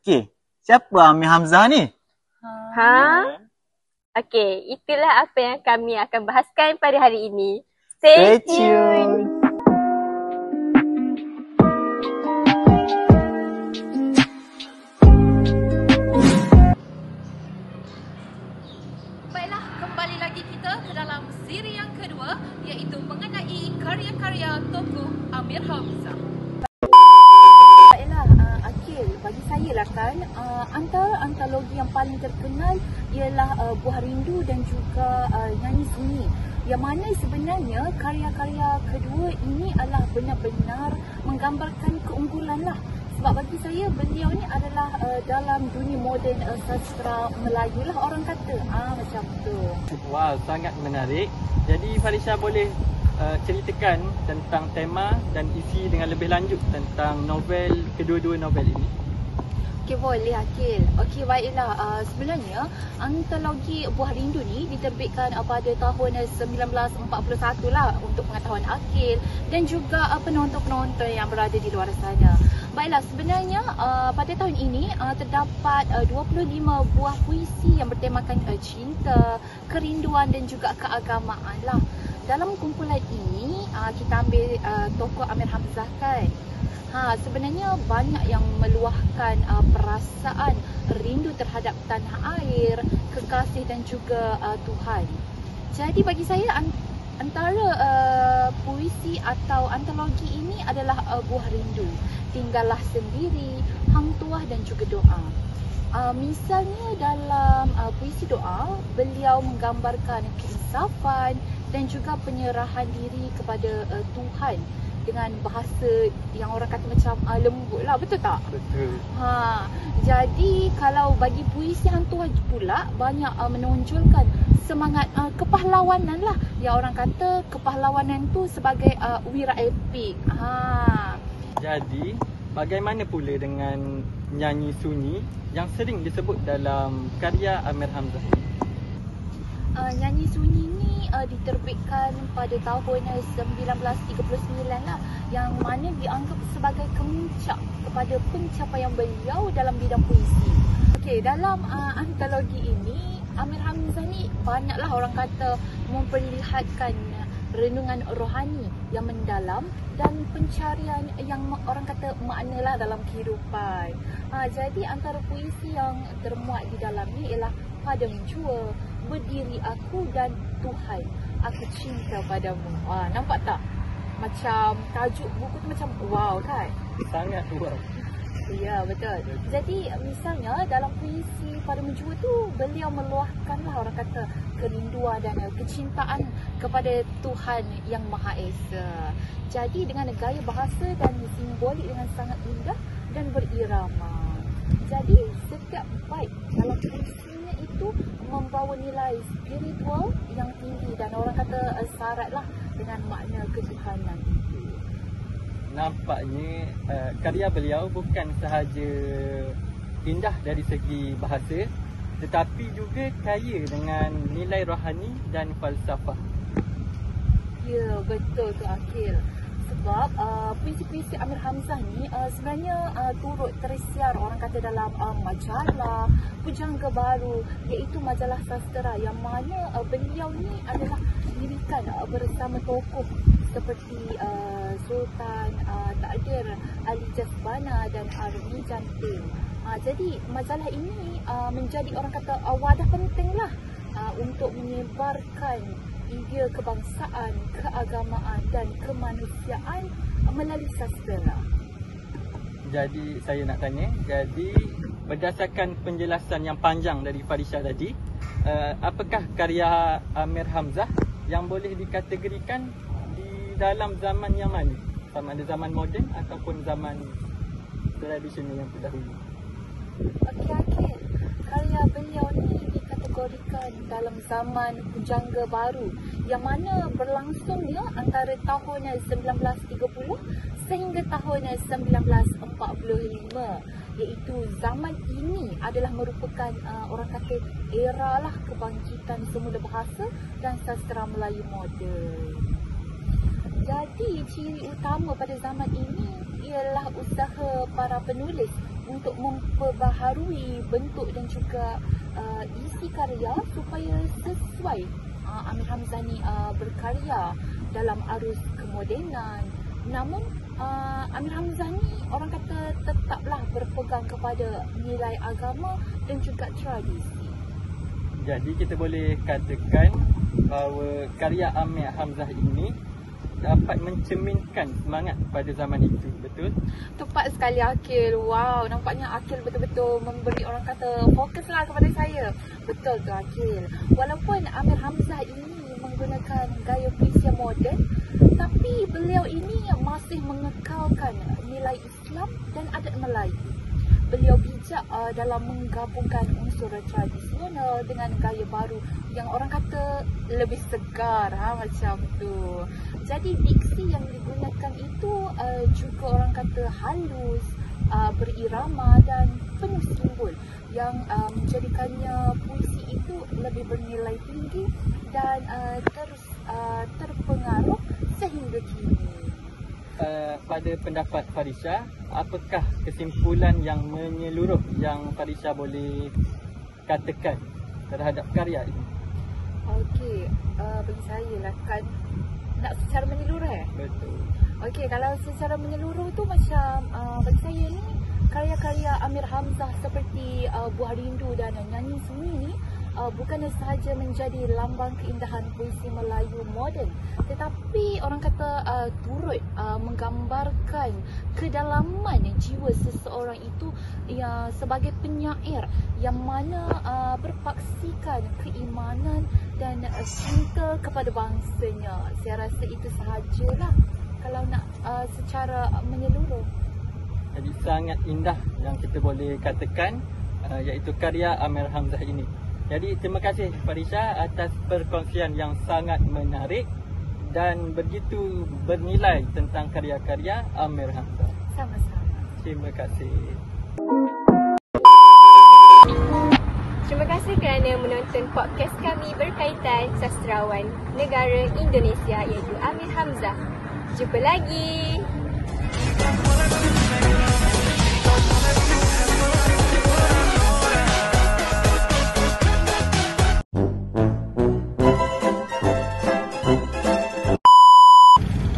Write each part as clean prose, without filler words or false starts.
Okey, siapa Amir Hamzah ni? Ha? Okey, itulah apa yang kami akan bahaskan pada hari ini. Stay tuned. Baiklah, kembali lagi kita ke dalam siri yang kedua, iaitu mengenai karya-karya tokoh Amir Hamzah. Baiklah, Akil, bagi saya lah kan, antara antologi yang paling terkenal ialah Buah Rindu dan juga Nyanyi Sunyi. Yang mana sebenarnya karya-karya kedua ini adalah benar-benar menggambarkan keunggulan lah. Sebab bagi saya beliau ni adalah dalam dunia moden sastra Melayu lah orang kata. Macam tu. Wow, sangat menarik. Jadi Farisha boleh ceritakan tentang tema dan isi dengan lebih lanjut tentang novel, kedua-dua novel ini? Okey, boleh Akil. Okey, baiklah. Sebenarnya antologi Buah Rindu ni diterbitkan pada tahun 1941 lah untuk pengetahuan Akil dan juga penonton-penonton yang berada di luar sana. Baiklah, sebenarnya pada tahun ini terdapat 25 buah puisi yang bertemakan cinta, kerinduan dan juga keagamaan lah. Dalam kumpulan ini kita ambil tokoh Amir Hamzah kan. Sebenarnya banyak yang meluahkan perasaan rindu terhadap tanah air, kekasih dan juga Tuhan. Jadi bagi saya antara puisi atau antologi ini adalah Buah Rindu, Tinggallah Sendiri, Hang Tuah dan juga Doa. Misalnya dalam puisi Doa, beliau menggambarkan keinsafan dan juga penyerahan diri kepada Tuhan dengan bahasa yang orang kata macam lembut lah, betul tak? Betul. Jadi kalau bagi puisi Hang Tuah pula banyak menonjolkan semangat kepahlawanan lah. Yang orang kata kepahlawanan tu sebagai wira epik. Jadi bagaimana pula dengan Nyanyi Sunyi yang sering disebut dalam karya Amir Hamzah? Nyanyi Sunyi ni diterbitkan pada tahun 1939 lah, yang mana dianggap sebagai kemuncak kepada pencapaian beliau dalam bidang puisi. Okey, dalam antologi ini Amir Hamzah ni banyaklah orang kata memperlihatkan renungan rohani yang mendalam dan pencarian yang orang kata makna lah dalam kehidupan. Jadi antara puisi yang termuat di dalam ni ialah Padamu Jua, Berdiri Aku dan Tuhan, Aku Cinta Padamu. Nampak tak? Macam tajuk buku tu macam wow kan? Sangat wow. Ya, betul. Jadi misalnya dalam puisi Padamu Jua tu beliau meluahkanlah orang kata kerinduan dan kecintaan kepada Tuhan Yang Maha Esa. Jadi dengan gaya bahasa dan simbolik dengan sangat indah dan berirama. Jadi setiap bait dalam puisinya itu membawa nilai spiritual yang tinggi dan orang kata syaratlah dengan makna ketuhanan itu. Nampaknya karya beliau bukan sahaja indah dari segi bahasa, tetapi juga kaya dengan nilai rohani dan falsafah. Ya, betul tu Akil. Sebab puisi-puisi Amir Hamzah ni sebenarnya turut tersiar orang kata dalam majalah Pujangga Baru, iaitu majalah sastera yang mana beliau ni adalah dirikan bersama tokoh seperti Sultan Takdir, Ali Jasbana dan Armi Jantin. Jadi majalah ini menjadi orang kata wadah penting lah untuk menyebarkan idea kebangsaan, keagamaan dan kemanusiaan melalui sastera. Jadi saya nak tanya, jadi berdasarkan penjelasan yang panjang dari Farisha tadi, apakah karya Amir Hamzah yang boleh dikategorikan di dalam zaman yang mana? Sama ada zaman moden ataupun zaman tradisional yang terdahulu? Okey. Karya beliau ni dikategorikan dalam zaman Pujangga Baru yang mana berlangsungnya antara tahun 1930 sehingga tahun 1945, iaitu zaman ini adalah merupakan orang kata era lah kebangkitan semula bahasa dan sastra Melayu moden. Jadi ciri utama pada zaman ini ialah usaha para penulis untuk memperbaharui bentuk dan juga isi karya supaya sesuai Amir Hamzah ni berkarya dalam arus kemodenan. Namun Amir Hamzah ni orang kata tetaplah berpegang kepada nilai agama dan juga tradisi. Jadi kita boleh katakan bahawa karya Amir Hamzah ini dapat mencerminkan semangat pada zaman itu, betul? Tepat sekali Akil. Wow, nampaknya Akil betul-betul memberi orang kata fokuslah kepada saya. Betul tu Akil. Walaupun Amir Hamzah ini menggunakan gaya puisi moden, tapi beliau ini masih mengekalkan nilai Islam dan adat Melayu. Beliau bijak dalam menggabungkan unsur tradisional dengan gaya baru yang orang kata lebih segar, macam tu. Jadi diksi yang digunakan itu juga orang kata halus, berirama dan penuh simbol yang menjadikannya puisi itu lebih bernilai tinggi dan terus terpengaruh sehingga kini. Pada pendapat Farisha, apakah kesimpulan yang menyeluruh yang Farisha boleh katakan terhadap karya ini? Okey, bagi saya lah kan nak secara menyeluruh Betul. Okey, kalau secara menyeluruh tu macam bagi saya ni karya-karya Amir Hamzah seperti Buah Rindu dan Nyanyi Sunyi ni bukan sahaja menjadi lambang keindahan puisi Melayu moden, tetapi orang kata turut menggambarkan kedalaman jiwa seseorang itu yang sebagai penyair yang mana berpaksikan keimanan dan cinta kepada bangsanya. Saya rasa itu sahajalah kalau nak secara menyeluruh. Jadi sangat indah yang kita boleh katakan iaitu karya Amir Hamzah ini. Jadi terima kasih Farisha atas perkongsian yang sangat menarik dan begitu bernilai tentang karya-karya Amir Hamzah. Sama-sama. Terima kasih. Terima kasih kerana menonton podcast kami berkaitan sastrawan negara Indonesia iaitu Amir Hamzah. Jumpa lagi.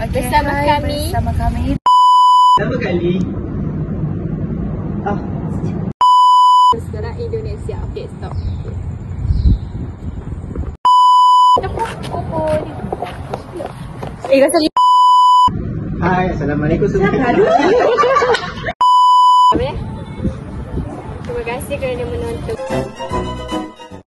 Bersama kami. Berapa kali? Sekarang Indonesia. Okey, stop. Hai, Assalamualaikum semua. Terima kasih kerana menonton.